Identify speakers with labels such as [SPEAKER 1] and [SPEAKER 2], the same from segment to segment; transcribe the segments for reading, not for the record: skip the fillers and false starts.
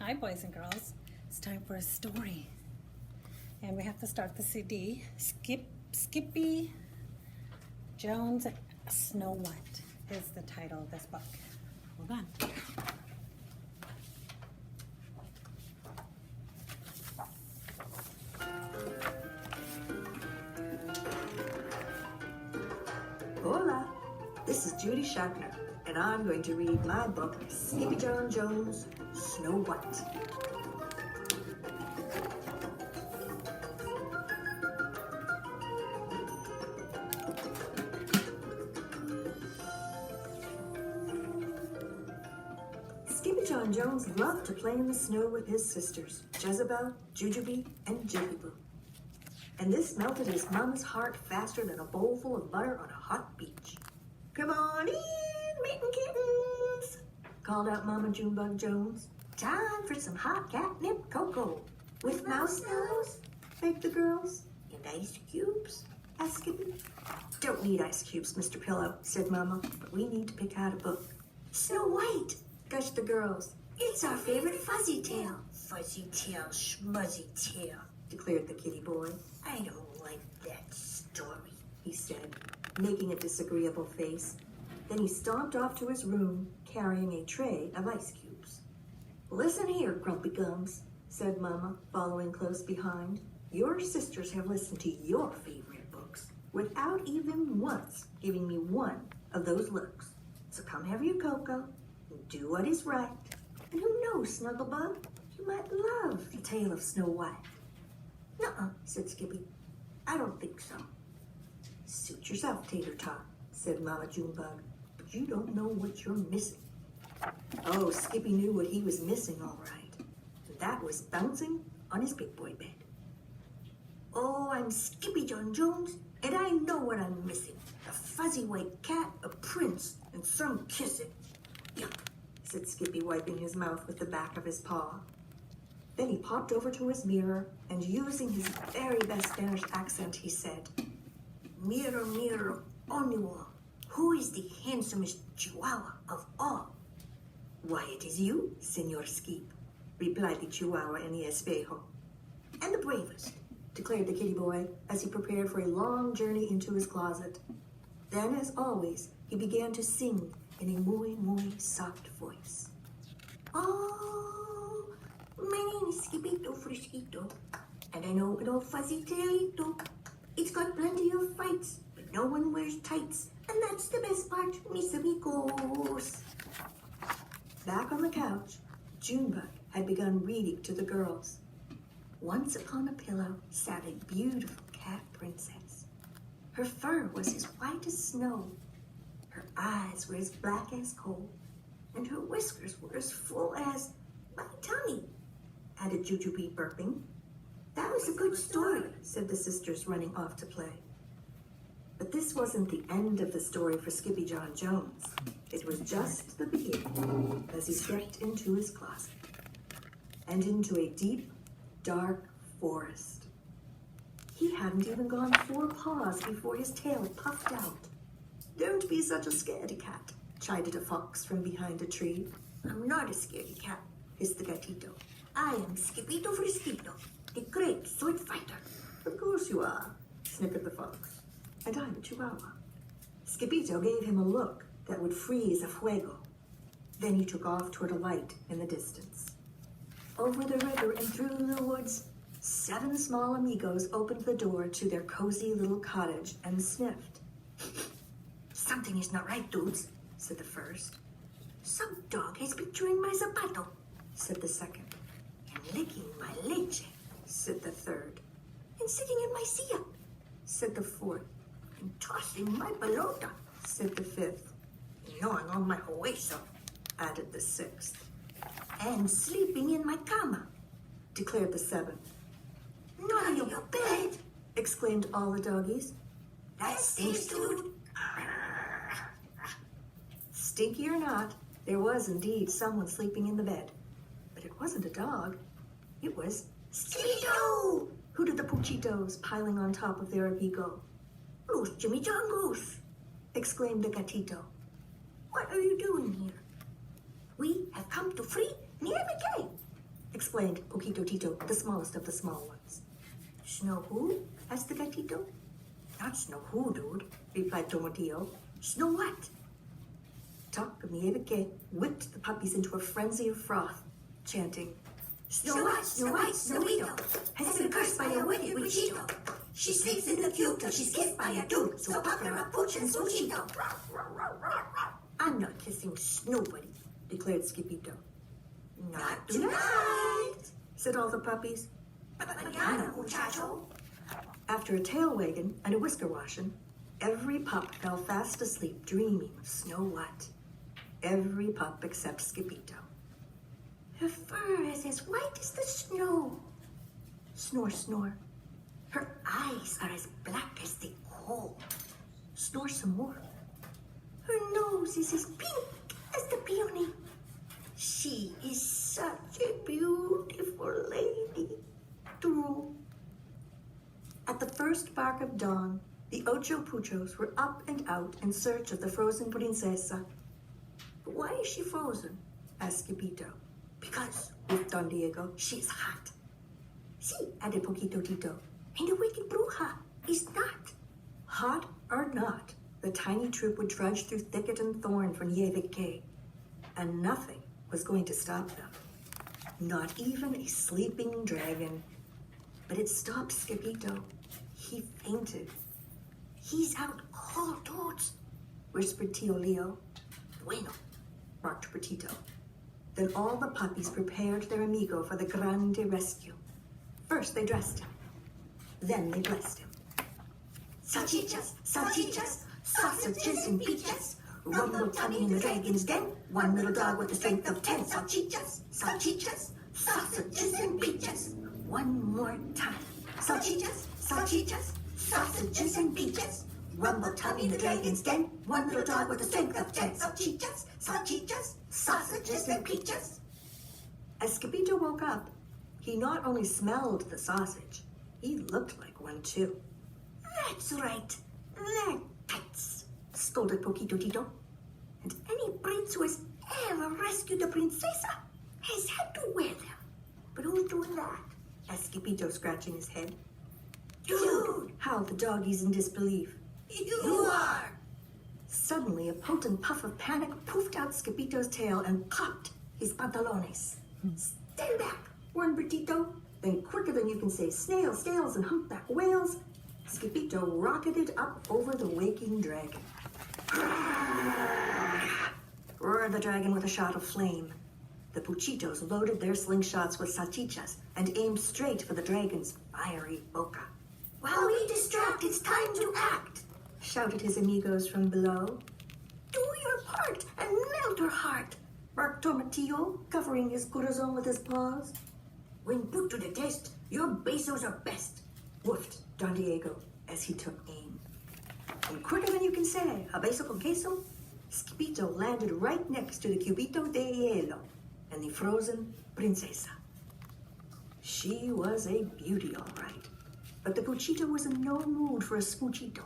[SPEAKER 1] Hi, boys and girls. It's time for a story. And we have to start the CD. Skippy Jones Snow White is the title of this book. Hold on.
[SPEAKER 2] Hola, this is Judy Schackner, and I'm going to read my book, Skippy John Jones, Snow White. Skippy John Jones loved to play in the snow with his sisters, Jezebel, Jujubee, and Jigaboo. And this melted his mama's heart faster than a bowl full of butter on a hot beach. "Come on in, meetin' kittens," called out Mama Junebug Jones. "Time for some hot catnip cocoa." "With marshmallows?" begged the girls. "And ice cubes?" asked Skippy. "Don't need ice cubes, Mr. Pillow," said Mama, "but we need to pick out a book." "Snow White," gushed the girls. "It's our favorite fuzzy tail." "Fuzzy tail, schmuzzy tail," declared the kitty boy. "I don't like that story," he said, making a disagreeable face. Then he stomped off to his room, carrying a tray of ice cubes. "Listen here, Grumpy Gums," said Mama, following close behind. "Your sisters have listened to your favorite books without even once giving me one of those looks. So come have your cocoa and do what is right. And who knows, Snugglebug, you might love the tale of Snow White." "Nuh-uh," said Skippy. "I don't think so." "Suit yourself, Tater Tot," said Mama Junebug, "but you don't know what you're missing." Oh, Skippy knew what he was missing, all right. And that was bouncing on his big boy bed. "Oh, I'm Skippy John Jones, and I know what I'm missing. A fuzzy white cat, a prince, and some kissing." "Yuck," said Skippy, wiping his mouth with the back of his paw. Then he popped over to his mirror, and using his very best Spanish accent, he said, "Mirror, mirror on the wall, who is the handsomest chihuahua of all?" "Why, it is you, Senor Skip," replied the chihuahua in the espejo. "And the bravest," declared the kitty boy as he prepared for a long journey into his closet. Then, as always, he began to sing in a muy, muy soft voice. "Oh, my name is Skipito Frisquito, and I know an old fuzzy tailito. It's got plenty of fights, but no one wears tights, and that's the best part, mis amigos." Back on the couch, Junebug had begun reading to the girls. Once upon a pillow sat a beautiful cat princess. Her fur was as white as snow, her eyes were as black as coal, and her whiskers were as full as my tummy, added Jujubee, burping. "That was a good story," said the sisters, running off to play. But this wasn't the end of the story for Skippy John Jones. It was just the beginning as he stepped into his closet and into a deep, dark forest. He hadn't even gone 4 paws before his tail puffed out. "Don't be such a scaredy cat," chided a fox from behind a tree. "I'm not a scaredy cat," hissed the gatito. "I am Skipito Frisquito, the great sword fighter." "Of course you are," snickered the fox. "And I'm a chihuahua." Skipito gave him a look that would freeze a fuego. Then he took off toward a light in the distance. Over the river and through the woods, 7 small amigos opened the door to their cozy little cottage and sniffed. "Something is not right, dudes," said the first. "Some dog has been chewing my zapato," said the second. "And licking my leche," said the third. "And sitting in my silla," said the fourth. "And tossing my pelota," said the fifth. "And gnawing on my hueso," added the sixth. "And sleeping in my cama," declared the seventh. "Not in your bed," exclaimed all the doggies. "That stinks, dude." Stinky or not, there was indeed someone sleeping in the bed. But it wasn't a dog. It was Skipito! hooted the Puchitos, piling on top of their amigo. "Los chimichangas!" exclaimed the gatito. "What are you doing here?" "We have come to free Nieve Gay," explained Poquito Tito, the smallest of the small ones. Snow who? Asked the gatito. Not Snow who, dude, replied Tomatillo. Snow what? Talk of Nieve que whipped the puppies into a frenzy of froth, chanting, Snow White, Snow White, Snowito, has been cursed by a wicked witchito. She sleeps in the cube till she's kissed by a dude, so pop her a pooch and smoochito. I'm not kissing nobody, declared Skipito. Not tonight, said all the puppies. Mañana, muchacho. After a tail wagging and a whisker washing, every pup fell fast asleep dreaming of Snow White. Every pup except Skipito. Her fur is as white as the snow. Snore, snore. Her eyes are as black as the coal. Snore some more. Her nose is as pink as the peony. She is such a beautiful lady. Drool. At the first bark of dawn, the Ocho Puchos were up and out in search of the frozen princesa. But why is she frozen? Asked Skipito. Because, with Don Diego, she is hot. See, added Poquito Tito, and the wicked bruja is not. Hot or not, the tiny troop would trudge through thicket and thorn for Nieve que, and nothing was going to stop them. Not even a sleeping dragon. But it stopped Skipito. He fainted. He's out cold, dudes, whispered Tio Leo. Bueno, barked Petito. Then all the puppies prepared their amigo for the grande rescue. First they dressed him. Then they blessed him. Salchichas, salchichas, sausages and peaches. Rumble tummy in the dragon's den. One little dog with the strength of 10. Salchichas, salchichas, sausages and peaches. One more time. Salchichas, salchichas, sausages and peaches. Rumble tummy in the dragon's den. One little dog with the strength of 10. Salchichas, salchichas, sausages and peaches. As Skipito woke up, he not only smelled the sausage, he looked like one too. That's right. They're tights, scolded Poquito Tito. And any prince who has ever rescued a princesa has had to wear them. But who's doing that? Asked Skipito, scratching his head. Dude! Howled the doggies in disbelief. You are! Suddenly, a potent puff of panic poofed out Skipito's tail and popped his pantalones. Stand back, warned Bertito. Then, quicker than you can say snails, scales, and humpback whales, Skipito rocketed up over the waking dragon. Roared the dragon with a shot of flame. The Puchitos loaded their slingshots with salchichas and aimed straight for the dragon's fiery boca. While we distract, it's time to act, shouted his amigos from below. Do your part and melt her heart, barked Tomatillo, covering his corazon with his paws. When put to the test, your besos are best, woofed Don Diego as he took aim. And quicker than you can say, a beso con queso, Skipito landed right next to the cubito de hielo and the frozen princesa. She was a beauty, all right. But the Puchito was in no mood for a smoochito.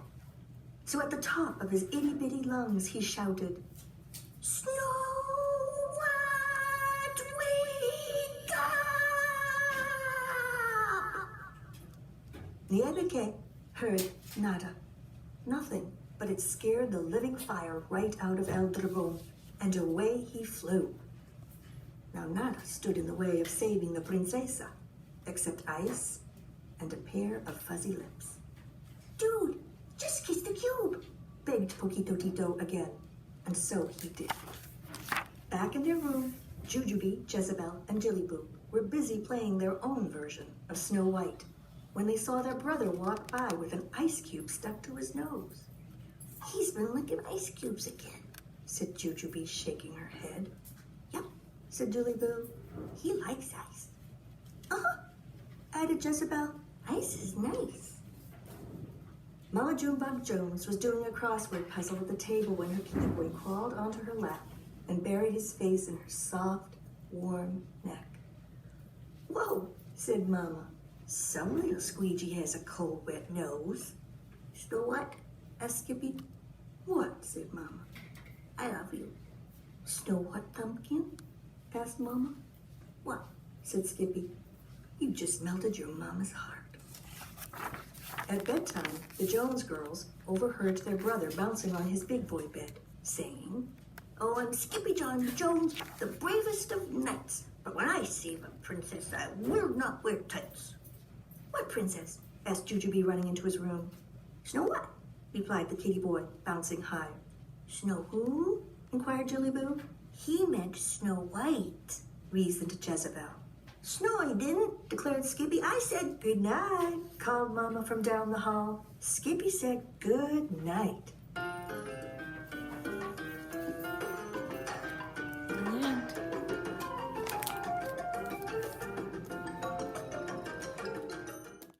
[SPEAKER 2] So at the top of his itty-bitty lungs, he shouted, Snow White, wake up! Nieve que heard nada. Nothing, but it scared the living fire right out of El Dragon, and away he flew. Now nada stood in the way of saving the princesa, except ice and a pair of fuzzy lips. Dude, just kiss the cube, begged Poquito Tito again, and so he did. Back in their room, Jujubee, Jezebel, and Jillyboo were busy playing their own version of Snow White when they saw their brother walk by with an ice cube stuck to his nose. He's been licking ice cubes again, said Jujubee, shaking her head. Yep, said Jillyboo. He likes ice. Uh-huh, added Jezebel. Ice is nice. Mama Junebug Jones was doing a crossword puzzle at the table when her kitty boy crawled onto her lap and buried his face in her soft, warm neck. Whoa, said Mama. Some little squeegee has a cold, wet nose. Snow what? Asked Skippy. What? Said Mama. I love you. Snow what, Pumpkin? Asked Mama. What? said Skippy. You just melted your mama's heart. At bedtime, the Jones girls overheard their brother bouncing on his big boy bed, saying, "Oh, I'm Skippy John Jones, the bravest of knights. But when I save a princess, I will not wear tights." "What princess?" asked Jujubee, running into his room. "Snow what?" replied the kitty boy, bouncing high. "Snow who?" inquired Jillyboo. "He meant Snow White," reasoned Jezebel. "Snow I didn't," declared Skippy. "I said good night," called Mama from down the hall. Skippy said good night.